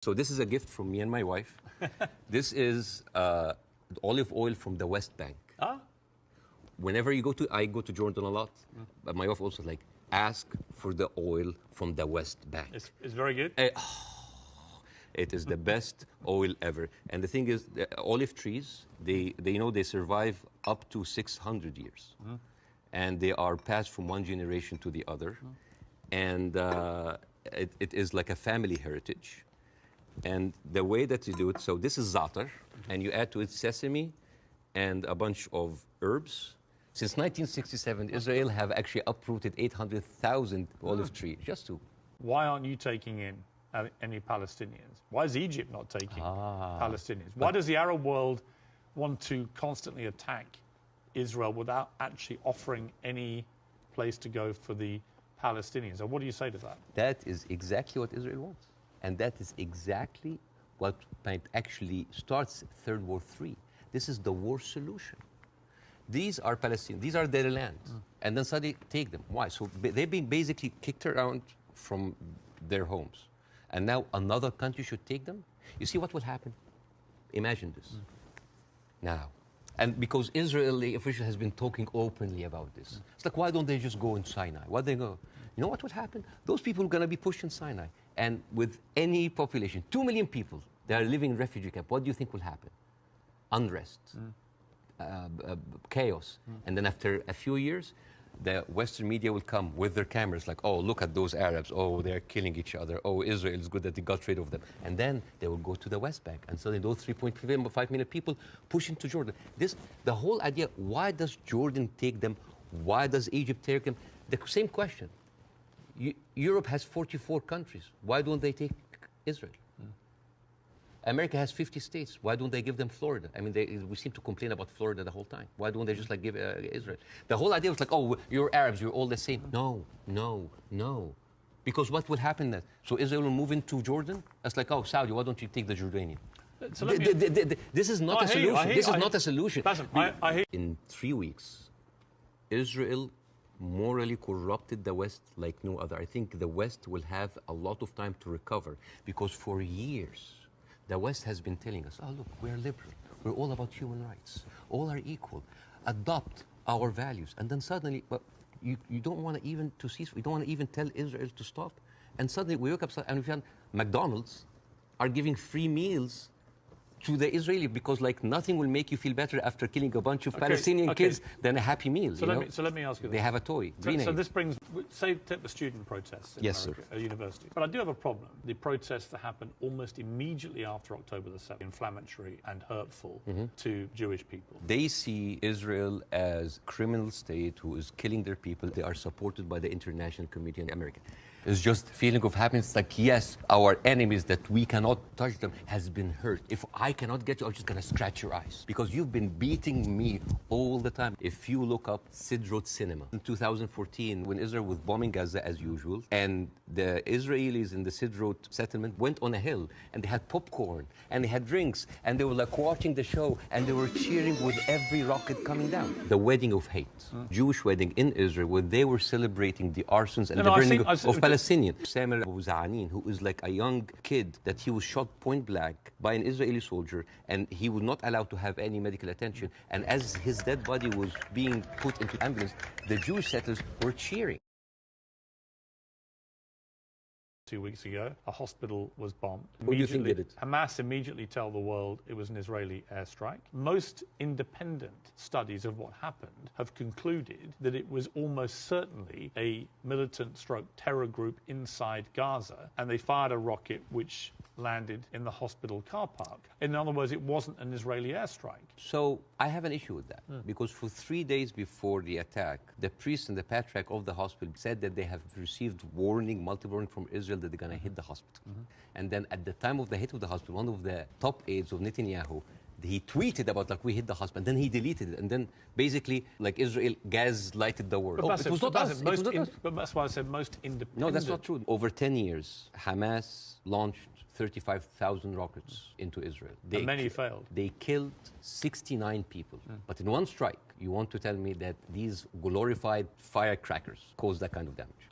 So this is a gift from me and my wife. This is olive oil from the West Bank. Ah. Whenever I go to Jordan a lot, but my wife also like, ask for the oil from the West Bank. It's very good. It is the best oil ever. And the thing is, the olive trees, they survive up to 600 years. And they are passed from one generation to the other. And it is like a family heritage. And the way that you do it, so this is za'atar, and you add to it sesame and a bunch of herbs. Since 1967, Israel have actually uprooted 800,000 olive trees, just to. Why aren't you taking in any Palestinians? Why is Egypt not taking Palestinians? Why does the Arab world want to constantly attack Israel without actually offering any place to go for the Palestinians? And what do you say to that? That is exactly what Israel wants. And that is exactly what might actually starts Third War III. This is the war solution. These are Palestinians. These are their land. And then suddenly take them. Why? So they've been basically kicked around from their homes. And now another country should take them? You see what will happen? Imagine this. Now. And because Israeli official has been talking openly about this. It's like, why don't they just go in Sinai? Why they go? You know what will happen? Those people are going to be pushed in Sinai. And with any population, 2 million people, they are living in refugee camp. What do you think will happen? Unrest, chaos. And then after a few years, the Western media will come with their cameras like, oh, look at those Arabs. Oh, they're killing each other. Oh, Israel is good that they got rid of them. And then they will go to the West Bank. And so those 3.5 million people push into Jordan. The whole idea, why does Jordan take them? Why does Egypt take them? The same question. Europe has 44 countries. Why don't they take Israel? America has 50 states. Why don't they give them Florida? I mean, we seem to complain about Florida the whole time. Why don't they just like give Israel? The whole idea was like, oh, you're Arabs, you're all the same. No, no, no. Because what will happen then? So Israel will move into Jordan? That's like, oh, Saudi, why don't you take the Jordanian? So this is not a solution. This is not a solution. Bاسm, In 3 weeks, Israel morally corrupted the West like no other. I think the West will have a lot of time to recover because for years, the West has been telling us, oh, look, we're liberal. We're all about human rights. All are equal. Adopt our values. And then suddenly, well, you don't want to even to cease. We don't want to even tell Israel to stop. And suddenly we wake up and we found McDonald's are giving free meals to the Israeli because like nothing will make you feel better after killing a bunch of Palestinian kids than a happy meal. So let me ask you this. They have a toy. So this brings, say, take the student protests in America, at university. But I do have a problem. The protests that happened almost immediately after October the 7th, inflammatory and hurtful to Jewish people. They see Israel as a criminal state who is killing their people. They are supported by the international community in America. It's just a feeling of happiness, like, yes, our enemies that we cannot touch them has been hurt. If I cannot get you, I'm just going to scratch your eyes. Because you've been beating me all the time. If you look up Sderot Cinema in 2014, when Israel was bombing Gaza as usual, and the Israelis in the Sderot settlement went on a hill, and they had popcorn, and they had drinks, and they were like watching the show, and they were cheering with every rocket coming down. The wedding of hate, Jewish wedding in Israel, where they were celebrating the arsons and the burning of Palestinian. Samer Abu Za'anin, who is like a young kid that he was shot point blank by an Israeli soldier and he was not allowed to have any medical attention. And as his dead body was being put into ambulance, the Jewish settlers were cheering. 2 weeks ago, a hospital was bombed. Who do you think did it? Hamas immediately tell the world it was an Israeli airstrike. Most independent studies of what happened have concluded that it was almost certainly a militant stroke terror group inside Gaza, and they fired a rocket which landed in the hospital car park. In other words, it wasn't an Israeli airstrike. So I have an issue with that because for 3 days before the attack, the priest and the patriarch of the hospital said that they have received multiple warning from Israel that they're going to hit the hospital. And then at the time of the hit of the hospital, one of the top aides of Netanyahu, he tweeted about like we hit the hospital, and then he deleted it, and then basically like Israel gaslighted the world. But it was not us. But that's why I said most independent. No, that's not true. Over 10 years, Hamas launched 35,000 rockets into Israel. And many failed. They killed 69 people. But in one strike, you want to tell me that these glorified firecrackers caused that kind of damage?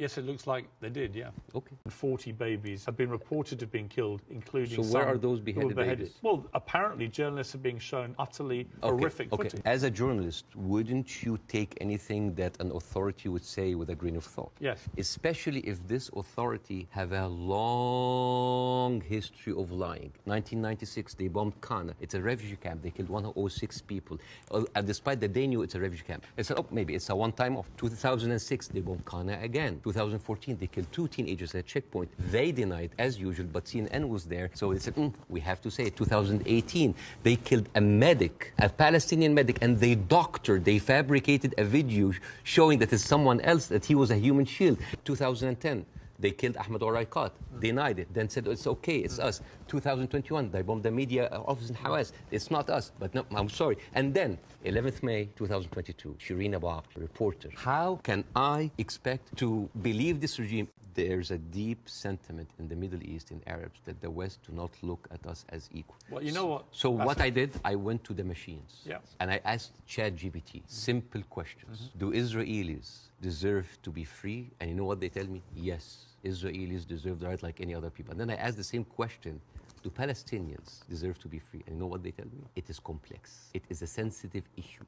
Yes, it looks like they did, yeah. Okay. 40 babies have been reported to have been killed, including So some where are those who beheaded were beheaded? babies? Well, apparently journalists are being shown utterly horrific footage. As a journalist, wouldn't you take anything that an authority would say with a grain of salt? Yes. Especially if this authority have a long history of lying. 1996, they bombed Kana. It's a refugee camp. They killed 106 people. Despite that they knew it's a refugee camp. They said, oh, maybe it's a one-time off. 2006, they bombed Kana again. 2014, they killed 2 teenagers at a checkpoint. They denied, as usual, but CNN was there. So they said, we have to say it. 2018, they killed a medic, a Palestinian medic, and they fabricated a video showing that it's someone else, that he was a human shield. 2010, they killed Ahmed Oraiqat, denied it, then said, it's okay, it's us. 2021, they bombed the media office in Hawass. It's not us, but no, I'm sorry. And then, 11th May 2022, Shireen Abu Akleh, reporter. How can I expect to believe this regime? There's a deep sentiment in the Middle East, in Arabs, that the West do not look at us as equal. Well, you know what? So what I did, I went to the machines. Yeah. And I asked ChatGPT simple questions. Do Israelis deserve to be free? And you know what they tell me? Yes, Israelis deserve the right like any other people. And then I asked the same question. Do Palestinians deserve to be free? And you know what they tell me? It is complex. It is a sensitive issue.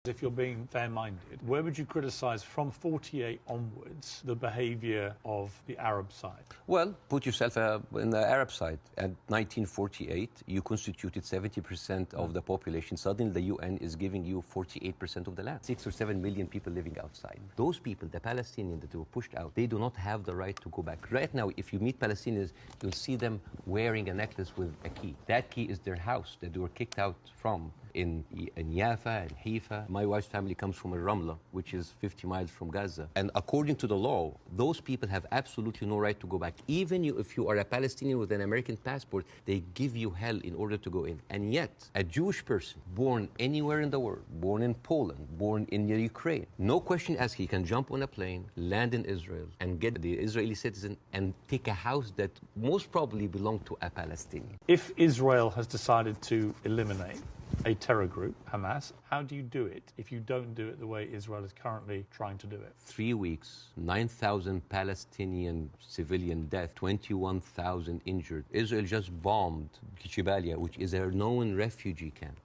If you're being fair-minded, where would you criticize from 48 onwards the behavior of the Arab side? Well, put yourself in the Arab side. At 1948, you constituted 70% of the population. Suddenly, the UN is giving you 48% of the land. 6 or 7 million people living outside. Those people, the Palestinians that were pushed out, they do not have the right to go back. Right now, if you meet Palestinians, you'll see them wearing a necklace with a key. That key is their house that they were kicked out from in Jaffa and Haifa. My wife's family comes from Ramla, which is 50 miles from Gaza. And according to the law, those people have absolutely no right to go back. Even if you are a Palestinian with an American passport, they give you hell in order to go in. And yet, a Jewish person born anywhere in the world, born in Poland, born in Ukraine, no question asked, he can jump on a plane, land in Israel, and get the Israeli citizen and take a house that most probably belonged to a Palestinian. If Israel has decided to eliminate a terror group, Hamas, how do you do it if you don't do it the way Israel is currently trying to do it? 3 weeks, 9,000 Palestinian civilian death, 21,000 injured. Israel just bombed Jabalia, which is a known refugee camp.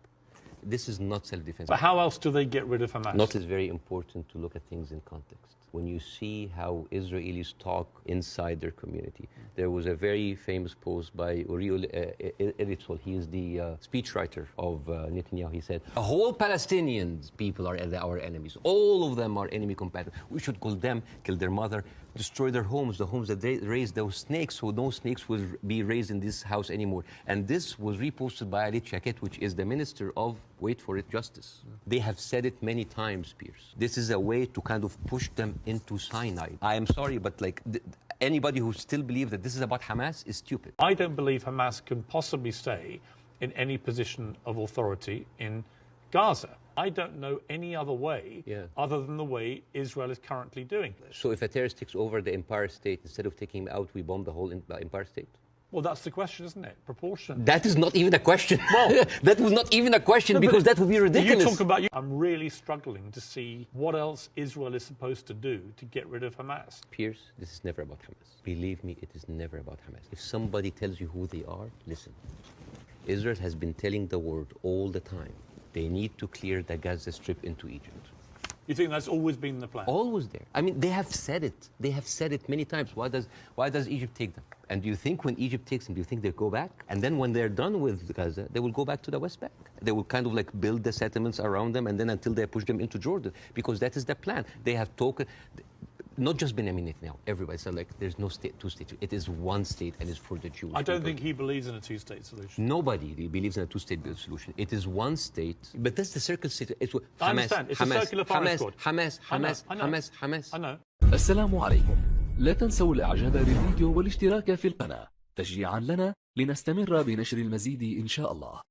This is not self-defense. But how else do they get rid of Hamas? Not is very important to look at things in context. When you see how Israelis talk inside their community. There was a very famous post by Uriel Eritzol. He is the speechwriter of Netanyahu. He said, the whole Palestinian people are our enemies. All of them are enemy combatants. We should kill them, kill their mother, destroy their homes, the homes that they raised those snakes, so no snakes will be raised in this house anymore. And this was reposted by Ali Chaket, which is the Minister of, wait for it, Justice. They have said it many times, Beirs. This is a way to kind of push them into cyanide. I am sorry, but like anybody who still believes that this is about Hamas is stupid. I don't believe Hamas can possibly stay in any position of authority in Gaza. I don't know any other way other than the way Israel is currently doing this. So if a terrorist takes over the Empire State, instead of taking him out, we bomb the whole Empire State? Well, that's the question, isn't it? Proportion. That is not even a question. Well, that was not even a question, because that would be ridiculous. You talk about I'm really struggling to see what else Israel is supposed to do to get rid of Hamas. Beirs, this is never about Hamas. Believe me, it is never about Hamas. If somebody tells you who they are, listen. Israel has been telling the world all the time, they need to clear the Gaza Strip into Egypt. You think that's always been the plan? Always there. I mean, they have said it. They have said it many times. Why does Egypt take them? And do you think when Egypt takes them, do you think they'll go back? And then when they're done with Gaza, they will go back to the West Bank. They will kind of like build the settlements around them, and then until they push them into Jordan, because that is the plan. They have token. Not just Benjamin Netanyahu, everybody said like there's no state, two states. It is one state, and it's for the Jewish I don't people. think he believes in a two-state solution. Nobody believes in a two-state solution. It is one state, but that's the circle state. It's Hamas, I understand. It's a circular firing squad. Hamas. I know. السلام عليكم. لا تنسوا الإعجاب بالفيديو والاشتراك في القناة تشجيعا لنا لنستمر بنشر المزيد إن شاء الله.